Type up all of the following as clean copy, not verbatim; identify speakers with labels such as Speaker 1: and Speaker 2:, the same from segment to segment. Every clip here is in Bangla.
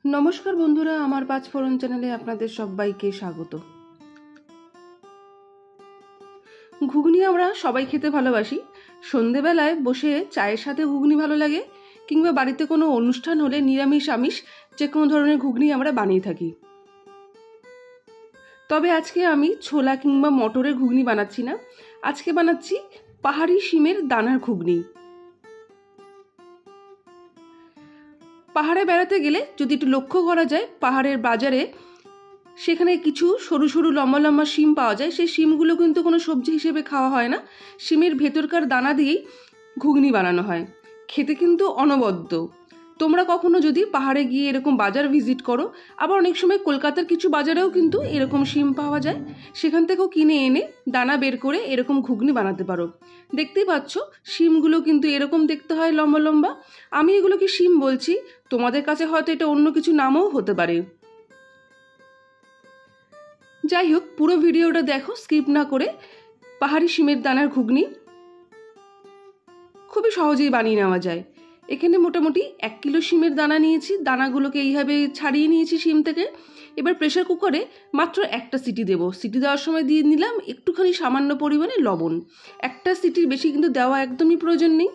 Speaker 1: নমস্কার বন্ধুরা, আমার পাঁচফোড়ন চ্যানেলে আপনাদের সবাইকে স্বাগত। ঘুগনি আমরা সবাই খেতে ভালোবাসি। সন্ধেবেলায় বসে চায়ের সাথে ঘুগনি ভালো লাগে, কিংবা বাড়িতে কোনো অনুষ্ঠান হলে নিরামিষ আমিষ যে কোনো ধরনের ঘুগনি আমরা বানিয়ে থাকি। তবে আজকে আমি ছোলা কিংবা মটরের ঘুগনি বানাচ্ছি না, আজকে বানাচ্ছি পাহাড়ি শিমের দানার ঘুগনি। পাহাড়ে বেড়াতে গেলে যদি একটু লক্ষ্য করা যায়, পাহাড়ের বাজারে সেখানে কিছু সরু সরু লম্বা লম্বা শিম পাওয়া যায়। সেই শিমগুলো কিন্তু কোনো সবজি হিসেবে খাওয়া হয় না, শিমের ভেতরকার দানা দিয়েই ঘুগনি বানানো হয়। খেতে কিন্তু অনবদ্য। তোমরা কখনো যদি পাহাড়ে গিয়ে এরকম বাজার ভিজিট করো, আবার অনেক সময় কলকাতার কিছু বাজারেও কিন্তু এরকম শিম পাওয়া যায়, সেখান থেকেও কিনে এনে দানা বের করে এরকম ঘুগনি বানাতে পারো। দেখতেই পাচ্ছ শিমগুলো কিন্তু এরকম দেখতে হয়, লম্বা লম্বা। আমি এগুলোকে শিম বলছি, তোমাদের কাছে হয়তো এটা অন্য কিছু নামও হতে পারে। যাই হোক, পুরো ভিডিওটা দেখো স্কিপ না করে। পাহাড়ি শিমের দানার ঘুগনি খুবই সহজেই বানিয়ে নেওয়া যায়। এখানে মোটামুটি 1 কিলো শিমের দানা নিয়েছি, দানাগুলোকে এইভাবে ছাড়িয়ে নিয়েছি শিম থেকে। এবার প্রেশার কুকারে মাত্র একটা সিটি দেবো। সিটি দেওয়ার সময় দিয়ে নিলাম একটুখানি সামান্য পরিমাণে লবণ। একটা সিটির বেশি কিন্তু দেওয়া একদমই প্রয়োজন নেই।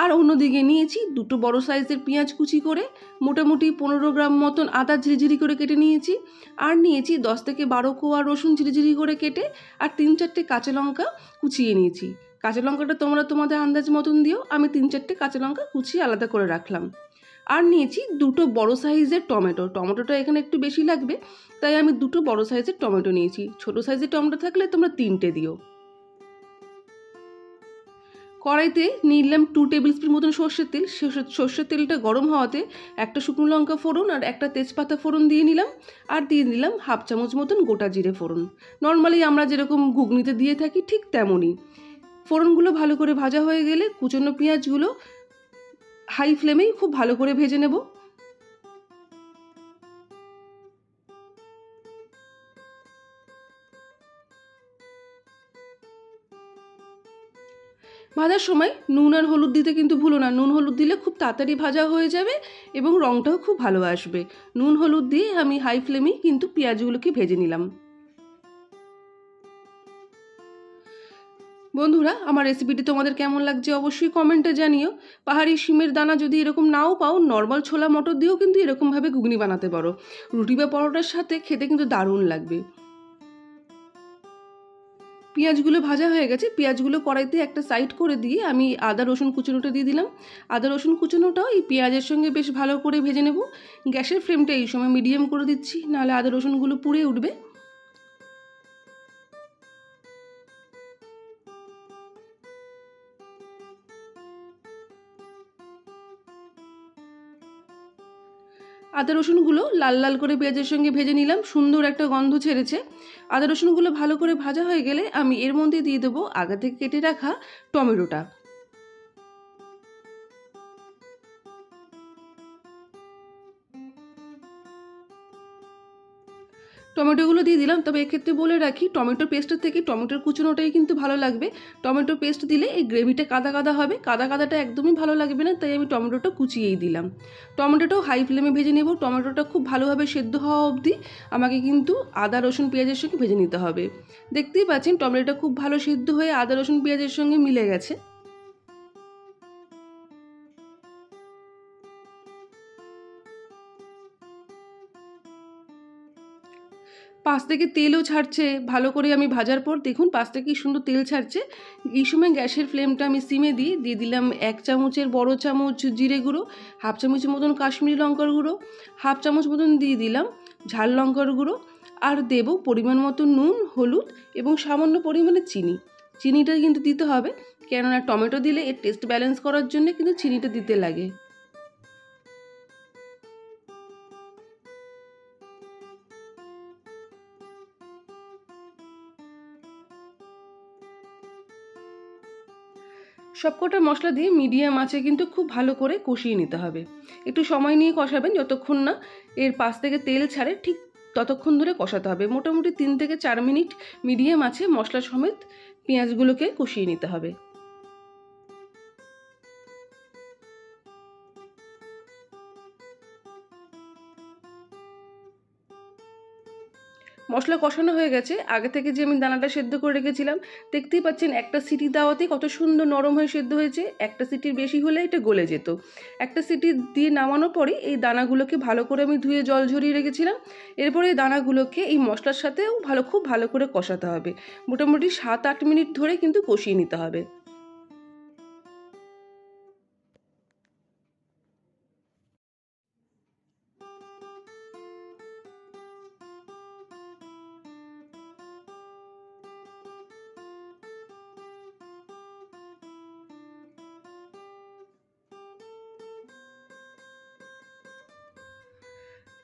Speaker 1: আর অন্যদিকে নিয়েছি 2 বড় সাইজের পেঁয়াজ কুচি করে, মোটামুটি 15 গ্রাম মতন আদা ঝিরিঝিরি করে কেটে নিয়েছি, আর নিয়েছি 10 থেকে 12 কোয়া রসুন ঝিরিঝিরি করে কেটে, আর 3-4টে কাঁচা লঙ্কা কুচিয়ে নিয়েছি। কাঁচা লঙ্কাটা তোমরা তোমাদের আন্দাজ মতন দিও, আমি 3-4টে কাঁচা লঙ্কা কুচিয়ে আলাদা করে রাখলাম। আর নিয়েছি 2 বড় সাইজের টমেটো। টমেটোটা এখানে একটু বেশি লাগবে, তাই আমি 2 বড় সাইজের টমেটো নিয়েছি। ছোট সাইজের টমেটো থাকলে তোমরা 3টে দিও। কড়াইতে নিলাম 2 টেবিল স্পুন মতন সর্ষের তেল। সর্ষের তেলটা গরম হওয়াতে একটা শুকনো লঙ্কা ফোড়ন আর একটা তেজপাতা ফোড়ন দিয়ে নিলাম, আর দিয়ে দিলাম 1/2 চামচ মতন গোটা জিরে ফোড়ন। নর্মালি আমরা যেরকম ঘুগনিতে দিয়ে থাকি ঠিক তেমনই। ফোড়নগুলো ভালো করে ভাজা হয়ে গেলে কুচনো পেঁয়াজগুলো হাই ফ্লেমেই খুব ভালো করে ভেজে নেব। ভাজার সময় নুন আর হলুদ দিতে কিন্তু ভুলো না। নুন হলুদ দিলে খুব তাড়াতাড়ি ভাজা হয়ে যাবে এবং রঙটাও খুব ভালো আসবে। নুন হলুদ দিয়ে আমি হাই ফ্লেমেই কিন্তু পেঁয়াজগুলোকে ভেজে নিলাম। বন্ধুরা, আমার রেসিপিটি তোমাদের কেমন লাগছে অবশ্যই কমেন্টে জানিও। পাহাড়ি শিমের দানা যদি এরকম নাও পাও, নর্মাল ছোলা মটর দিয়েও কিন্তু এরকমভাবে ঘুগনি বানাতে পারো। রুটি বা পরোটার সাথে খেতে কিন্তু দারুণ লাগবে। পেঁয়াজগুলো ভাজা হয়ে গেছে, পেঁয়াজগুলো কড়াইতে একটা সাইড করে দিয়ে আমি আদা রসুন কুচনোটা দিয়ে দিলাম। আদা রসুন কুচনোটাও এই পেঁয়াজের সঙ্গে বেশ ভালো করে ভেজে নেব। গ্যাসের ফ্লেমটা এই সময় মিডিয়াম করে দিচ্ছি, নাহলে আদা রসুনগুলো পুড়ে উঠবে। আদা রসুনগুলো লাল লাল করে পেঁয়াজের সঙ্গে ভেজে নিলাম, সুন্দর একটা গন্ধ ছেড়েছে। আদা রসুনগুলো ভালো করে ভাজা হয়ে গেলে আমি এর মধ্যে দিয়ে দেবো আগে থেকে কেটে রাখা টমেটোটা। টমেটোগুলো দিয়ে দিলাম, তবে এক্ষেত্রে বলে রাখি টমেটোর পেস্টের থেকে টমেটোর কুচনোটাই কিন্তু ভালো লাগবে। টমেটো পেস্ট দিলে এই গ্রেভিটা কাদা কাদা হবে, কাদা কাদাটা একদমই ভালো লাগবে না, তাই আমি টমেটোটা কুচিয়েই দিলাম। টমেটোটাও হাই ফ্লেমে ভেজে নেব। টমেটোটা খুব ভালোভাবে সেদ্ধ হওয়া অবধি আমাকে কিন্তু আদা রসুন পেঁয়াজের সঙ্গে ভেজে নিতে হবে। দেখতেই পাচ্ছেন টমেটোটা খুব ভালো সেদ্ধ হয়ে আদা রসুন পেঁয়াজের সঙ্গে মিলে গেছে। পাশ থেকে তেলও ছাড়ছে ভালো করে। আমি ভাজার পর দেখুন পাশ থেকে কি সুন্দর তেল ছাড়ছে। এই সময় গ্যাসের ফ্লেমটা আমি সিমে দিয়ে দিলাম 1 চামচের বড় চামচ জিরে গুঁড়ো, 1/2 চামচের মতন কাশ্মীরি লঙ্কার গুঁড়ো, 1/2 চামচ মতন দিয়ে দিলাম ঝাল লঙ্কার গুঁড়ো, আর দেব পরিমাণ মতো নুন, হলুদ এবং সামান্য পরিমাণে চিনি। চিনিটা কিন্তু দিতে হবে, কেননা টমেটো দিলে এর টেস্ট ব্যালেন্স করার জন্য কিন্তু চিনিটা দিতে লাগে। সবকটা মশলা দিয়ে মিডিয়াম আঁচে কিন্তু খুব ভালো করে কষিয়ে নিতে হবে। একটু সময় নিয়ে কষাবেন, যতক্ষণ না এর পাশ থেকে তেল ছাড়ে ঠিক ততক্ষণ ধরে কষাতে হবে। মোটামুটি 3 থেকে 4 মিনিট মিডিয়াম আঁচে মশলা সমেত পেঁয়াজগুলোকে কষিয়ে নিতে হবে। মশলা কষানো হয়ে গেছে। আগে থেকে যে আমি দানাটা সেদ্ধ করে রেখেছিলাম, দেখতেই পাচ্ছেন একটা সিটি দেওয়াতে কত সুন্দর নরম হয়ে সেদ্ধ হয়েছে। একটা সিটির বেশি হলে এটা গলে যেত। একটা সিটি দিয়ে নামানোর পরে এই দানাগুলোকে ভালো করে আমি ধুয়ে জল ঝরিয়ে রেখেছিলাম। এরপরে এই দানাগুলোকে এই মশলার সাথেও খুব ভালো করে কষাতে হবে। মোটামুটি 7-8 মিনিট ধরে কিন্তু কষিয়ে নিতে হবে।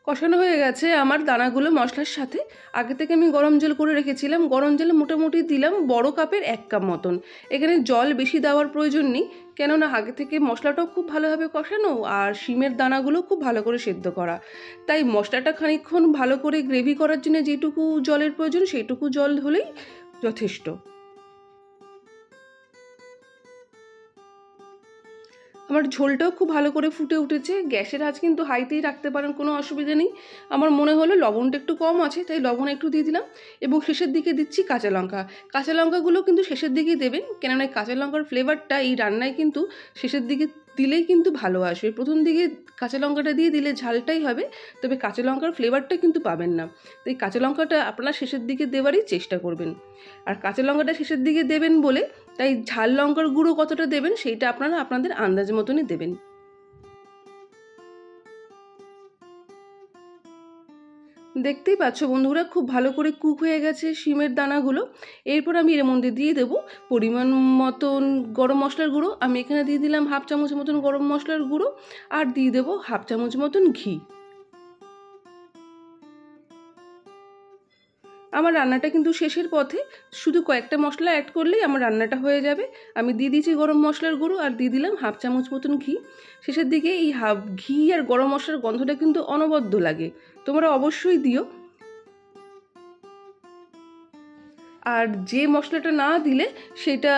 Speaker 1: কষানো হয়ে গেছে আমার দানাগুলো মশলার সাথে। আগে থেকে আমি গরম জল করে রেখেছিলাম। গরম জলে মোটামুটি দিলাম বড় কাপের 1 কাপ মতন। এখানে জল বেশি দেওয়ার প্রয়োজন নেই, কেননা আগে থেকে মশলাটাও খুব ভালোভাবে কষানো আর শিমের দানাগুলো খুব ভালো করে সেদ্ধ করা। তাই মশলাটা খানিকক্ষণ ভালো করে গ্রেভি করার জন্য যেটুকু জলের প্রয়োজন সেইটুকু জল হলেই যথেষ্ট। আমার ঝোলটাও খুব ভালো করে ফুটে উঠেছে। গ্যাসের আঁচ কিন্তু হাইতেই রাখতে পারেন, কোনো অসুবিধা নেই। আমার মনে হলো লবণটা একটু কম আছে, তাই লবণ একটু দিয়ে দিলাম। এবং শেষের দিকে দিচ্ছি কাঁচা লঙ্কা। কাঁচা লঙ্কাগুলো কিন্তু শেষের দিকেই দেবেন, কেননা কাঁচা লঙ্কার ফ্লেভারটা এই রান্নায় কিন্তু শেষের দিকে দিলেই কিন্তু ভালো আসবে। প্রথম দিকে কাঁচা লঙ্কাটা দিয়ে দিলে ঝালটাই হবে, তবে কাঁচা লঙ্কার ফ্লেভারটা কিন্তু পাবেন না। তাই কাঁচা লঙ্কাটা আপনারা শেষের দিকে দেওয়ারই চেষ্টা করবেন। আর কাঁচা লঙ্কাটা শেষের দিকে দেবেন বলে তাই ঝাল লঙ্কার গুঁড়ো কতটা দেবেন সেইটা আপনারা আপনাদের আন্দাজ মতনই দেবেন। দেখতেই পাচ্ছ বন্ধুরা, খুব ভালো করে কুক হয়ে গেছে শিমের দানাগুলো। এরপর আমি এর মধ্যে দিয়ে দেবো পরিমাণ মতন গরম মশলার গুঁড়ো। আমি এখানে দিয়ে দিলাম 1/2 চামচ মতন গরম মশলার গুঁড়ো, আর দিয়ে দেবো 1/2 চামচ মতন ঘি। আমার রান্নাটা কিন্তু শেষের পথে, শুধু কয়েকটা মশলা অ্যাড করলেই আমার রান্নাটা হয়ে যাবে। আমি দিয়ে দিয়েছি গরম মশলার গুঁড়ো আর দিয়ে দিলাম 1/2 চামচ মতন ঘি। শেষের দিকে এই ঘি আর গরম মশলার গন্ধটা কিন্তু অনবদ্য লাগে, তোমরা অবশ্যই দিও। আর যে মশলাটা না দিলে সেটা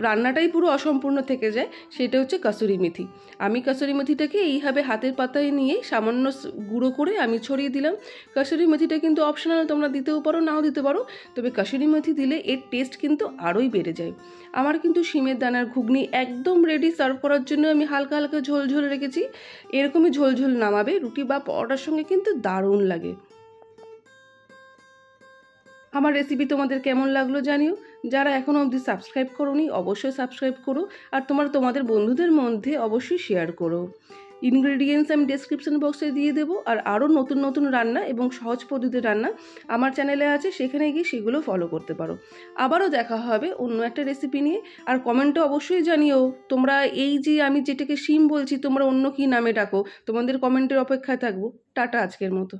Speaker 1: রান্নাটাই পুরো অসম্পূর্ণ থেকে যায়, সেটা হচ্ছে কাসুরি মেথি। আমি কাসুরি মেথিটাকে এইভাবে হাতের পাতায় নিয়ে সামান্য গুঁড়ো করে আমি ছড়িয়ে দিলাম। কাসুরি মেথিটা কিন্তু অপশনাল, তোমরা দিতেও পারো নাও দিতে পারো, তবে কাসুরি মেথি দিলে এর টেস্ট কিন্তু আরোই বেড়ে যায়। আমার কিন্তু শিমের দানার ঘুগনি একদম রেডি সার্ভ করার জন্য। আমি হালকা হালকা ঝোল ঝোল রেখেছি, এরকমই ঝোল ঝোল নামাবে। রুটি বা পরোটার সঙ্গে কিন্তু দারুণ লাগে। আমার রেসিপি তোমাদের কেমন লাগলো জানিও। যারা এখনও অবধি সাবস্ক্রাইব করোনি অবশ্যই সাবস্ক্রাইব করো, আর তোমাদের বন্ধুদের মধ্যে অবশ্যই শেয়ার করো। ইনগ্রেডিয়েন্টস আমি ডেসক্রিপশন বক্সে দিয়ে দেবো। আর আরও নতুন নতুন রান্না এবং সহজ পদ্ধতির রান্না আমার চ্যানেলে আছে, সেখানে গিয়ে সেগুলো ফলো করতে পারো। আবারও দেখা হবে অন্য একটা রেসিপি নিয়ে। আর কমেন্টে অবশ্যই জানিও তোমরা এই যে আমি যেটাকে শিম বলছি তোমরা অন্য কী নামে ডাকো। তোমাদের কমেন্টের অপেক্ষায় থাকবো। টাটা আজকের মতো।